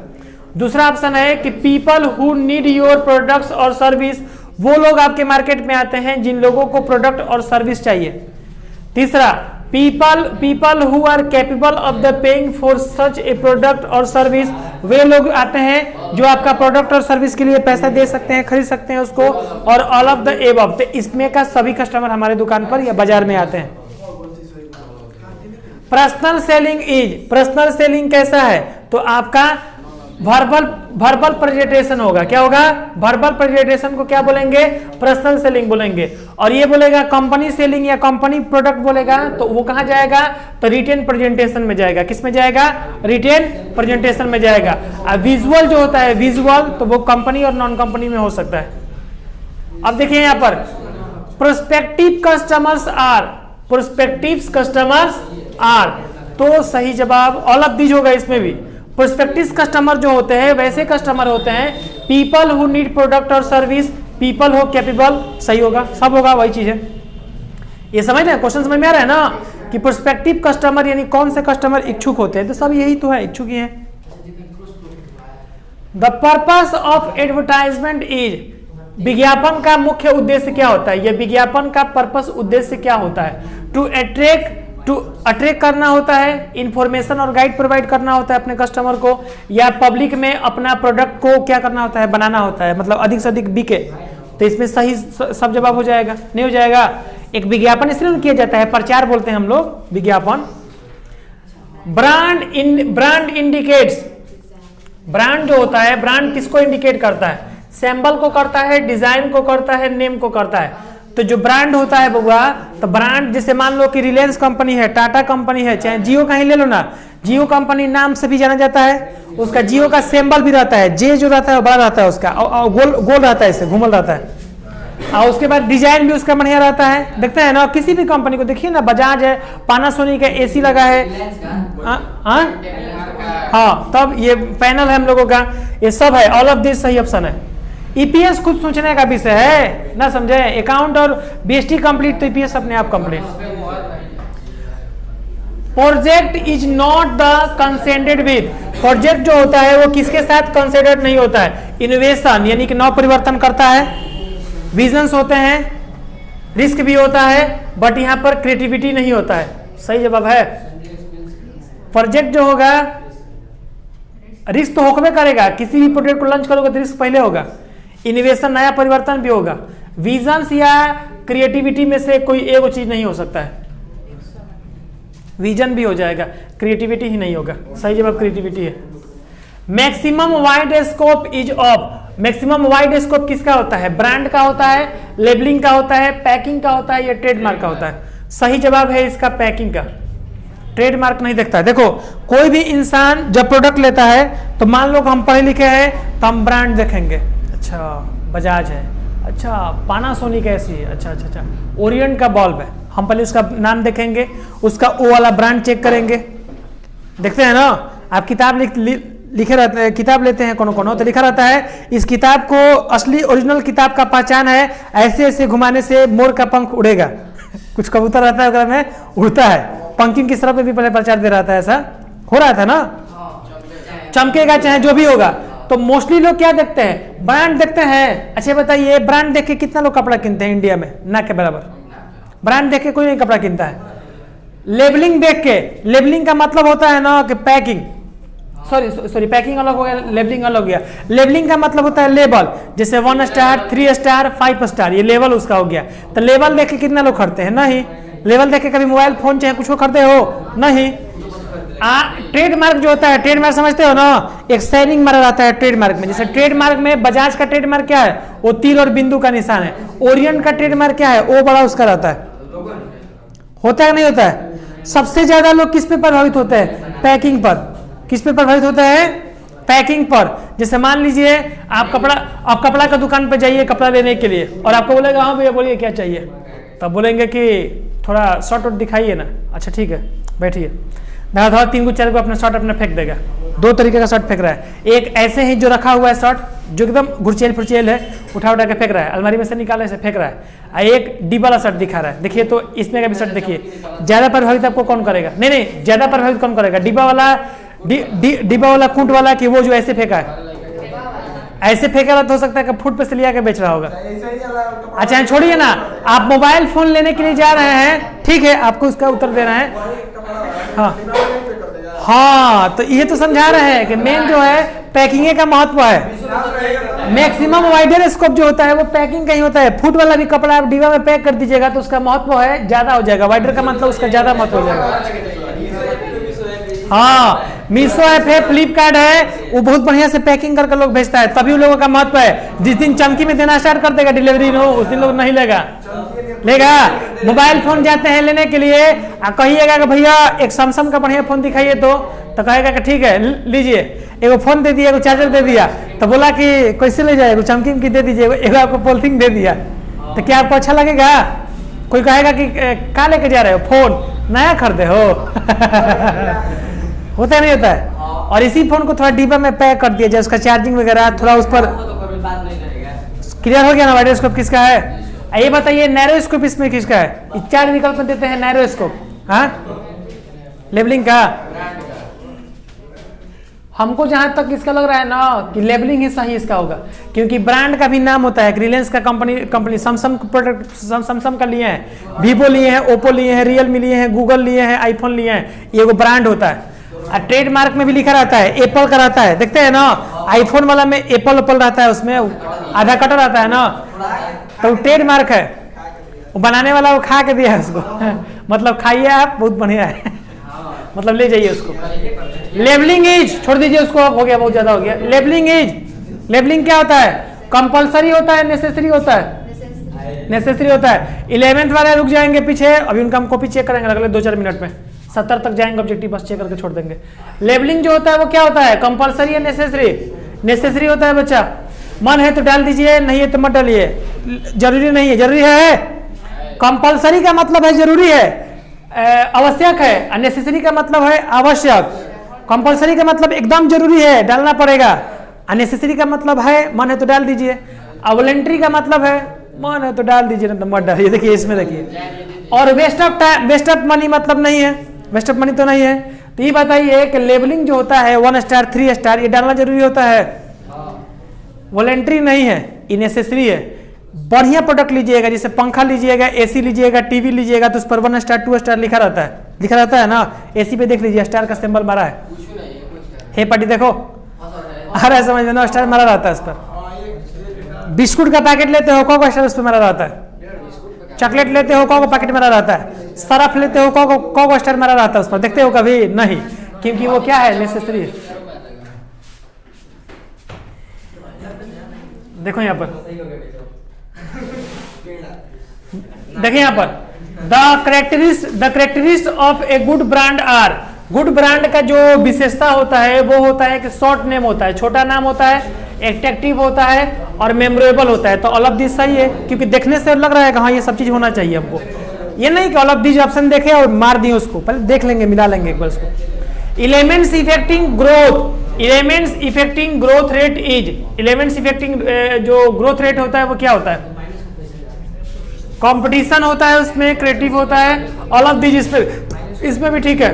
दूसरा ऑप्शन है कि people who need your products और सर्विस, वो लोग आपके मार्केट में आते हैं जिन लोगों को प्रोडक्ट और सर्विस चाहिए। तीसरा people who are capable of the paying for such a product और सर्विस, वे लोग आते हैं जो आपका प्रोडक्ट और सर्विस के लिए पैसा दे सकते हैं, खरीद सकते हैं उसको, और ऑल ऑफ द एबव, तो इसमें का सभी कस्टमर हमारे दुकान पर या बाजार में आते हैं। Personal selling is, personal selling कैसा है, तो आपका वर्बल प्रेजेंटेशन होगा, क्या होगा, वर्बल प्रेजेंटेशन को क्या बोलेंगे, पर्सनल सेलिंग बोलेंगे। और ये बोलेगा कंपनी सेलिंग या कंपनी प्रोडक्ट बोलेगा तो वो कहां जाएगा, तो रिटेन प्रेजेंटेशन में जाएगा, किस में जाएगा, रिटेन प्रेजेंटेशन में जाएगा। अब विजुअल जो होता है, विजुअल तो वो कंपनी और नॉन कंपनी में हो सकता है। अब देखिए यहां पर prospective customers are, prospective customers are, तो सही जवाब ऑल ऑफ दीज होगा इसमें भी। प्रोस्पेक्टिव कस्टमर जो होते हैं वैसे कस्टमर होते हैं पीपल हु नीड प्रोडक्ट और सर्विस, पीपल हो कैपेबल, सही होगा, सब होगा वही चीज है। ये समझ रहे हैं, क्वेश्चन समझ में आ रहा है ना, कि प्रोस्पेक्टिव कस्टमर यानी कौन से कस्टमर इच्छुक होते हैं, तो सब यही तो है, इच्छुक ही है। The purpose of advertisement is, विज्ञापन का मुख्य उद्देश्य क्या होता है, यह विज्ञापन का पर्पस उद्देश्य क्या होता है, टू अट्रैक्ट करना होता है, इंफॉर्मेशन और गाइड प्रोवाइड करना होता है अपने कस्टमर को, या पब्लिक में अपना प्रोडक्ट को क्या करना होता है, बनाना होता है, मतलब अधिक से अधिक बिके, तो इसमें सही सब जवाब हो जाएगा, नहीं हो जाएगा। एक विज्ञापन इसलिए किया जाता है, प्रचार बोलते हैं हम लोग विज्ञापन। ब्रांड इंडिकेट्स, ब्रांड जो होता है, ब्रांड किसको इंडिकेट करता है, सिंबल को करता है, डिजाइन को करता है, नेम को करता है। तो जो ब्रांड होता है बउआ, तो ब्रांड जैसे मान लो कि रिलायंस कंपनी है, टाटा कंपनी है, चाहे जियो का ही ले लो ना, जियो कंपनी नाम से भी जाना जाता है, उसका जियो का सिंबल भी रहता है, जे जो रहता है वो बड़ा रहता है उसका, और गोल रहता है, इससे घूमल रहता है, और उसके बाद डिजाइन भी उसका बढ़िया रहता है। देखते हैं ना किसी भी कंपनी को, देखिए ना बजाज है, पानासोनिक का एसी लगा है, हाँ, तब ये पैनल है हम लोगों का, ये सब है, ऑल ऑफ दिस सही ऑप्शन है। ईपीएस खुद सोचने का विषय है ना, समझे, अकाउंट और बीएसटी कंप्लीट तो ईपीएस अपने आप complete. Project is not the consented with, project जो होता है वो किसके साथ कंसिडर्ड नहीं होता है, इनोवेशन यानी कि नव परिवर्तन करता है, विजन्स होते हैं, रिस्क भी होता है, बट यहां पर क्रिएटिविटी नहीं होता है, सही जवाब है। प्रोजेक्ट जो होगा रिस्क तो होकबे करेगा, किसी भी प्रोजेक्ट को लॉन्च करोगे तो रिस्क पहले होगा, इनोवेशन नया परिवर्तन भी होगा, विजन्स या क्रिएटिविटी में से कोई एक चीज नहीं हो सकता है, विजन भी हो जाएगा, क्रिएटिविटी ही नहीं होगा, सही जवाब क्रिएटिविटी है। Maximum wide scope is of, maximum wide scope किसका होता है, ब्रांड का होता है, लेबलिंग का होता है, पैकिंग का होता है या ट्रेडमार्क का होता है, सही जवाब है इसका पैकिंग का, ट्रेडमार्क नहीं देखता है। देखो कोई भी इंसान जब प्रोडक्ट लेता है तो मान लो हम पढ़े लिखे हैं तो हम ब्रांड देखेंगे, अच्छा बजाज है, अच्छा पानासोनिक ऐसी है, अच्छा ओरिएंट का बल्ब है, हम पहले उसका नाम देखेंगे, उसका ओ वाला ब्रांड चेक करेंगे, देखते हैं ना, आप किताब लिखे रहते हैं, किताब लेते हैं कोनो कोनो, तो लिखा रहता है इस किताब को असली ओरिजिनल किताब का पहचान है ऐसे ऐसे घुमाने से मोर का पंख उड़ेगा। कुछ कबूतर रहता है में उड़ता है, पंकिंग की तरफ पे भी पहले प्रचार दे रहा था, ऐसा हो रहा था ना, चमकेगा चाहे जो भी होगा। तो मोस्टली लोग क्या देखते हैं, ब्रांड देखते हैं। अच्छा बताइए ब्रांड देख के कितना लोग कपड़ा किनते हैं इंडिया में, ना के बराबर। ब्रांड देख के कोई नहीं कपड़ा किनता है। लेबलिंग देख के, लेबलिंग का मतलब होता है ना कि पैकिंग, सॉरी पैकिंग अलग हो गया, लेबलिंग अलग हो गया। लेबलिंग का मतलब होता है लेबल, जैसे 1 स्टार 3 स्टार 5 स्टार, ये लेवल उसका हो गया। तो लेवल देख के कितना लोग खरीदते हैं, नहीं। लेवल देख के कभी मोबाइल फोन चाहे कुछ खरीदे हो, नहीं। ट्रेडमार्क जो होता है, ट्रेडमार्क समझते हो ना, एक साइनिंग मारा रहता है ट्रेडमार्क में। जैसे ट्रेडमार्क में बजाज का ट्रेडमार्क क्या है, वो तीर और बिंदु का निशान है। ओरिएंट का ट्रेडमार्क क्या है, वो बड़ा उसका रहता है, होता है नहीं होता है। सबसे ज्यादा लोग किस पे प्रभावित होते हैं, पैकिंग पर। किस पे प्रभावित होता है, पैकिंग पर। जैसे मान लीजिए आप कपड़ा का दुकान पे जाइए कपड़ा लेने के लिए, और आपको बोलेगा हाँ भैया बोलिए क्या चाहिए, तब बोलेंगे कि थोड़ा शर्ट वट दिखाइए ना। अच्छा ठीक है बैठिए, धड़ा 3 को 4 को अपना शर्ट अपना फेंक देगा। 2 तरीके का शर्ट फेंक रहा है, एक ऐसे ही जो रखा हुआ है शर्ट जो एकदम घुरचेल फुरचेल है, उठा उठा के फेंक रहा है, अलमारी में से निकाले से फेंक रहा है। एक डिब्बा वाला शर्ट दिखा रहा है, देखिए तो इसमें का भी शर्ट देखिए। ज्यादा प्रभावित आपको कौन करेगा, नहीं ज्यादा प्रभावित कौन करेगा, डिब्बा वाला कूट वाला, कि वो जो ऐसे फेंका है, ऐसे फेंका तो हो सकता है कि फुट पे से लिया के बेच रहा होगा। अच्छा छोड़िए ना, आप मोबाइल फोन लेने के लिए जा रहे हैं, ठीक है आपको उसका उत्तर देना है। हाँ तो ये तो समझा रहे हैं कि मेन जो है पैकिंग का महत्व है। मैक्सिमम वाइडर स्कोप जो होता है वो पैकिंग का ही होता है। फुट वाला भी कपड़ा आप डिब्बा में पैक कर दीजिएगा तो उसका महत्व है ज्यादा हो जाएगा, वाइडर का मतलब उसका ज्यादा महत्व हो जाएगा। हाँ मीशो ऐप है, फ्लिपकार्ट है, वो बहुत बढ़िया से पैकिंग करके लोग भेजता है, तभी लोगों का महत्व है। जिस दिन चमकी में देना स्टार्ट कर देगा डिलीवरी हो, उस दिन लोग नहीं लेगा। मोबाइल फोन जाते हैं लेने के लिए, कहिएगा कि भैया एक सैमसंग का बढ़िया फोन दिखाइए, तो कहेगा कि ठीक है लीजिए, एगो फोन दे दिया, एगो चार्जर दे दिया, तो बोला कि कैसे ले जाए, चमकी की दे दीजिए, एगो आपको पॉलिथीन दे दिया, तो क्या आपको अच्छा लगेगा? कोई कहेगा कि क्या लेके जा रहे हो, फोन नया खरीदे हो होता नहीं होता है। और इसी फोन को थोड़ा डिब्बा में पैक कर दिया जाए, उसका चार्जिंग वगैरह थोड़ा उस पर क्लियर हो गया ना। वाइडरस्कोप किसका है, ये बताइए। नैरोस्कोप इसमें किसका है, 4 विकल्प देते हैं नैरोस्कोप, हाँ लेबलिंग का। हमको जहां तक इसका लग रहा है ना कि लेबलिंग ही सही इसका होगा, क्योंकि ब्रांड का भी नाम होता है। रिलायंस का कंपनी सैमसंग प्रोडक्ट सैमसंग का लिए हैं, वीवो लिए हैं, ओप्पो लिए हैं, रियलमी लिए हैं, गूगल लिए हैं, आईफोन लिए हैं, ये वो ब्रांड होता है। और ट्रेडमार्क में भी लिखा रहता है, एप्पल का रहता है, देखते हैं ना आईफोन वाला में एप्पल रहता है, उसमें आधा कटर रहता है ना, तो ट्रेडमार्क है। वो बनाने वाला वो खा के दिया है उसको मतलब खाइए आप, बहुत बढ़िया है मतलब ले जाइए उसको। लेबलिंग इज, छोड़ दीजिए उसको, हो गया बहुत ज्यादा हो गया। लेबलिंग इज, लेबलिंग क्या होता है, कंपलसरी होता है, नेसेसरी होता है, नेसेसरी होता है। 11th वाले रुक जाएंगे पीछे, अभी उनका हम कॉपी चेक करेंगे अगले 2-4 मिनट में। 70 तक जाएंगे ऑब्जेक्टिव, बस चेक करके छोड़ देंगे। लेबलिंग जो होता है वो क्या होता है, कंपलसरी या नेसेसरी? नेसेसरी होता है बच्चा, मन है तो डाल दीजिए, नहीं है तो मत डालिए, जरूरी नहीं है, जरूरी है। कंपलसरी का मतलब है जरूरी है, आवश्यक है। अननेसेसरी का मतलब है आवश्यक। कंपलसरी का मतलब एकदम जरूरी है, डालना पड़ेगा। अननेसेसरी का मतलब है मन है तो डाल दीजिए। वॉलंटरी का मतलब है मन है तो डाल दीजिए, ना तो मत डालिए। देखिए इसमें देखिए। और waste of time, waste of money मतलब नहीं है, वेस्ट ऑफ मनी तो नहीं है। तो ये बताइए कि लेबलिंग जो होता है 1 स्टार 3 स्टार, ये डालना जरूरी होता है, वॉलंटरी नहीं है, ये नेसेसरी है। बढ़िया प्रोडक्ट लीजिएगा, जैसे पंखा लीजिएगा, एसी लीजिएगा, टीवी लीजिएगा, तो उस पर 1 स्टार 2 स्टार लिखा रहता है ना। एसी पे देख लीजिए स्टार का सिंबल मारा है, हे पार्टी देखो, अरे समझ में 9 स्टार मारा रहता है उस पर। बिस्कुट का पैकेट लेते हो, कौन स्टार उस पर मारा रहता है। चॉकलेट लेते हो, कौन पैकेट मारा रहता है। सरफ लेते हो, कौन स्टार मारा रहता है उस पर, देखते हो कभी नहीं, क्योंकि वो क्या है, नेसेसरी है। देखो यहाँ पर, देखिए यहाँ पर, the characteristics of a good brand are. Good brand का जो विशेषता होता है वो होता है कि शॉर्ट नेम होता है, छोटा नाम होता है, एट्रैक्टिव होता है और मेमोरेबल होता है। तो ऑल ऑफ दिस सही है, क्योंकि देखने से लग रहा है कि हाँ ये सब चीज होना चाहिए हमको। ये नहीं कि ऑल ऑफ दिस ऑप्शन देखे और मार दिए उसको, पहले देख लेंगे, मिला लेंगे एक बार उसको। Elements affecting growth, elements affecting growth rate is, elements affecting जो ग्रोथ रेट होता है वो क्या होता है? कंपटीशन होता है उसमें, क्रिएटिव होता है, ऑल ऑफ दीज। इसमें भी ठीक है।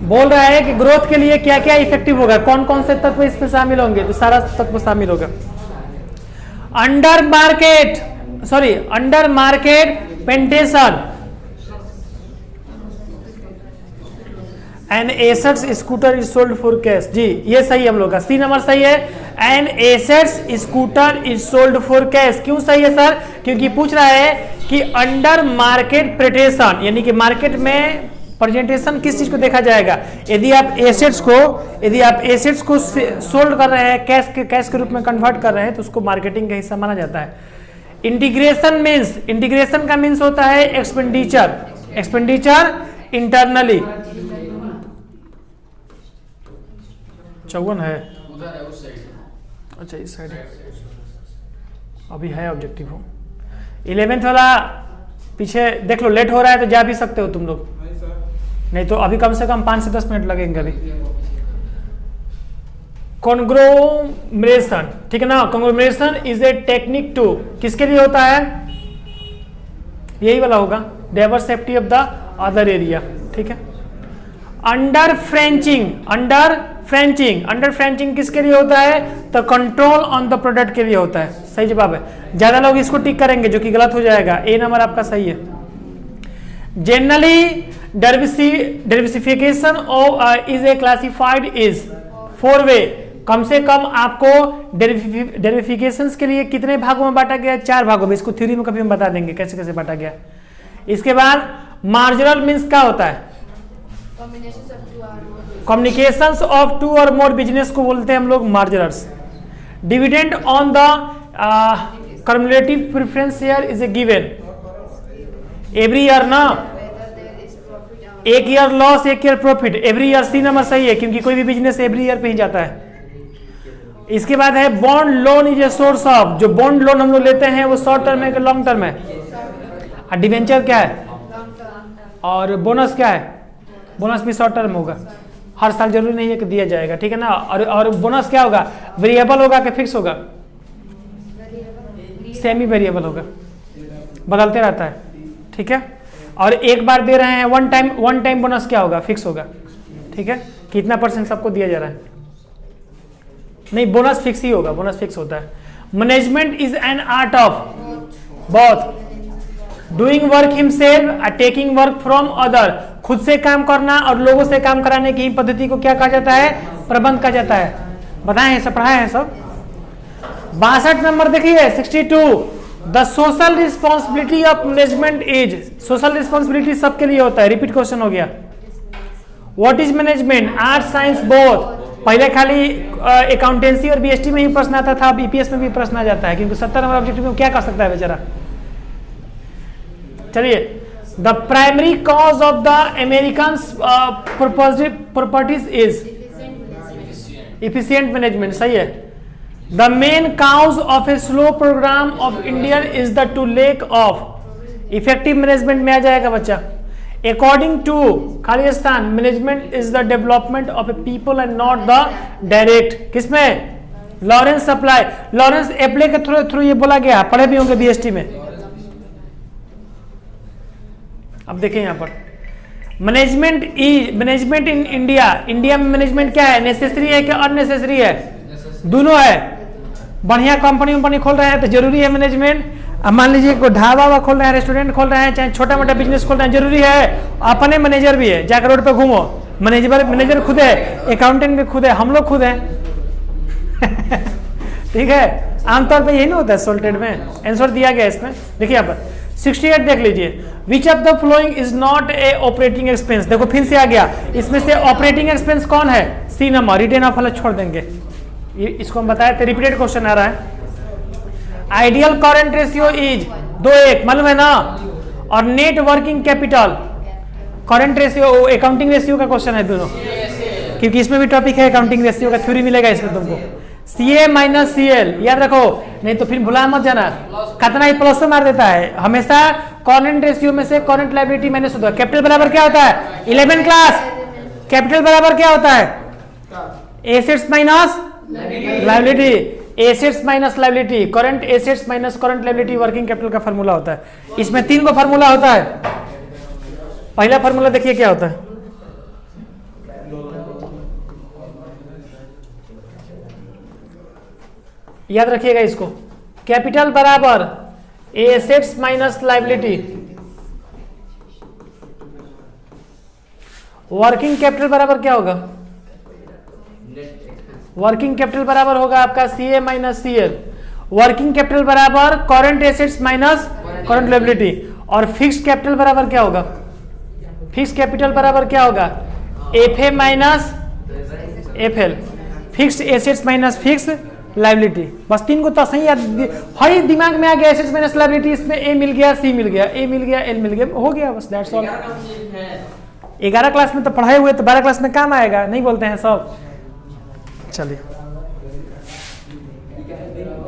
बोल रहा है कि ग्रोथ के लिए क्या क्या इफेक्टिव होगा, कौन कौन से तत्व इसमें शामिल होंगे, तो सारा तत्व शामिल होगा। Under market penetration an assets scooter is sold for cash. जी ये सही है हम लोग का, सी नंबर सही है। An assets scooter is sold for cash. क्यों सही है सर? क्योंकि पूछ रहा है कि अंडर मार्केट प्रेटेशन, यानी कि मार्केट में प्रेजेंटेशन किस चीज को देखा जाएगा? यदि आप एसेट्स को सोल्ड कर रहे हैं, कैश के रूप में कन्वर्ट कर रहे हैं, तो उसको मार्केटिंग का हिस्सा माना जाता है। इंटीग्रेशन का मीन्स होता है एक्सपेंडिचर इंटरनली। 54 है, अच्छा इस साइड अभी है ऑब्जेक्टिव हो। 11th वाला पीछे देख लो, लेट हो रहा है तो जा भी सकते हो तुम लोग, नहीं तो अभी कम से कम 5 से 10 मिनट लगेंगे अभी। कॉन्ग्लोमरेशन, ठीक है ना? Conglomeration is a technique to, किसके लिए होता है? यही वाला होगा, diversity of the other area, ठीक है। अंडर फ्रेंचिंग किसके लिए होता है? तो कंट्रोल ऑन द प्रोडक्ट के लिए होता है। सही जवाब है। ज्यादा लोग इसको टिक करेंगे जो कि गलत हो जाएगा। ए नंबर आपका सही है। Generally diversification of is a classified is 4 वे। कम से कम आपको डाइवर्सिफिकेशंस के लिए कितने भागों में बांटा गया? 4 भागों में। इसको थ्योरी में कभी हम बता देंगे कैसे कैसे बांटा गया। इसके बाद मार्जिनल मीन्स क्या होता है? कम्युनिकेशंस ऑफ 2 और मोर बिजनेस को बोलते हैं हम लोग मार्जिनर्स। Dividend on the cumulative preference share is a given every year ना, एक ईयर लॉस एक year profit, every year. C number सही है, क्योंकि कोई भी बिजनेस एवरी ईयर पे ही जाता है। इसके बाद है bond loan is a source of, जो बॉन्ड लोन हम लोग लेते हैं वो शॉर्ट टर्म है कि लॉन्ग टर्म है? और डिवेंचर क्या है? और बोनस क्या है? बोनस भी शॉर्ट टर्म होगा, हर साल जरूरी नहीं है कि दिया जाएगा, ठीक है ना। और बोनस क्या होगा? वेरिएबल होगा कि फिक्स होगा? सेमी वेरिएबल होगा, बदलते रहता है, ठीक है। और एक बार दे रहे हैं वन टाइम बोनस क्या होगा? फिक्स होगा, ठीक है। कितना % सबको दिया जा रहा है? नहीं, बोनस फिक्स ही होगा, बोनस फिक्स होता है। Management is an art of both doing work himself और टेकिंग वर्क फ्रॉम अदर। खुद से काम करना और लोगों से काम कराने की पद्धति को क्या कहा जाता है? प्रबंध कहा जाता है। बताए हैं सब, पढ़ाए हैं सब। 62 नंबर देखिए 62। The social responsibility of management is, social responsibility सबके लिए होता है। रिपीट क्वेश्चन हो गया। What is management? Art science both. पहले खाली अकाउंटेंसी और बीएसटी में ही प्रश्न आता था, अब ईपीएस में भी प्रश्न आ जाता है, क्योंकि 70 नंबर ऑब्जेक्टिव में क्या कर सकता है बेचारा। चलिए, the primary cause of the American properties is efficient management. सही है। The main cause of a slow program of Indian is the to lack of effective management में आ जाएगा बच्चा। अकॉर्डिंग टू खाली स्थान, management is the development of a people and not the direct. किसमें? लॉरेंस सप्लाई, लॉरेंस एप्ले के थ्रू ये बोला गया, पढ़े भी होंगे बीएसटी में। अब देखें यहां पर मैनेजमेंट इन इंडिया में मैनेजमेंट क्या है? नेसेसरी है कि अननेसेसरी है? दोनों है। बढ़िया कंपनी खोल रहे हैं तो जरूरी है मैनेजमेंट। अब मान लीजिए कोई ढाबा खोल रहे हैं, रेस्टोरेंट खोल रहे हैं, चाहे छोटा मोटा बिजनेस खोल रहे हैं, जरूरी है। अपने मैनेजर भी है, जाकर रोड पे घूमो, मैनेजर खुद है, अकाउंटेंट भी खुद है, हम लोग खुद हैं। ठीक है, आमतौर पे यही नहीं होता है सोल्टेड में। आंसर दिया गया इसमें, देखिए यहाँ पर 68 देख लीजिए। विच of the following is not a operating expense? देखो फिर से आ गया, इसमें से ऑपरेटिंग एक्सपेंस कौन है? सी नंबर, रिटेन ऑफ वाला छोड़ देंगे, इसको हम बताए थे। रिपीटेड क्वेश्चन आ रहा है। आइडियल करंट रेशियो इज 2:1, मालूम है ना। और net working capital, current ratio, accounting ratio का क्वेश्चन है दोनों, क्योंकि इसमें भी टॉपिक है अकाउंटिंग रेशियो का, थ्योरी मिलेगा इसमें तुमको। CA माइनस CL याद रखो, नहीं तो फिर भुला मत जाना, कितना ही प्लस मार देता है हमेशा। करंट रेशियो में से करंट लायबिलिटी माइनस होता है। कैपिटल बराबर क्या होता है? 11 क्लास। कैपिटल बराबर क्या होता है? Assets minus liability, assets minus liability, current assets minus current liability working capital का फार्मूला होता है। इसमें 3 को फार्मूला होता है। पहला फार्मूला देखिए क्या होता है, याद रखिएगा इसको, कैपिटल बराबर assets minus liability, working capital बराबर क्या होगा, वर्किंग कैपिटल बराबर होगा आपका CA minus CL, working capital बराबर current assets minus current liability, और फिक्स्ड कैपिटल बराबर क्या होगा, फिक्स्ड कैपिटल बराबर क्या होगा, FA minus FL, fixed assets minus fixed liability. बस 3 को तो सही याद, हर दिमाग में आ गया, एसेट्स माइनस लायबिलिटी, इसमें ए मिल गया, सी मिल गया, ए मिल गया, एल मिल गया, हो गया बस, दैट्स ऑल। 11 क्लास में तो पढ़ाए हुए, तो 12 क्लास में काम आएगा, नहीं बोलते हैं सब। चलिए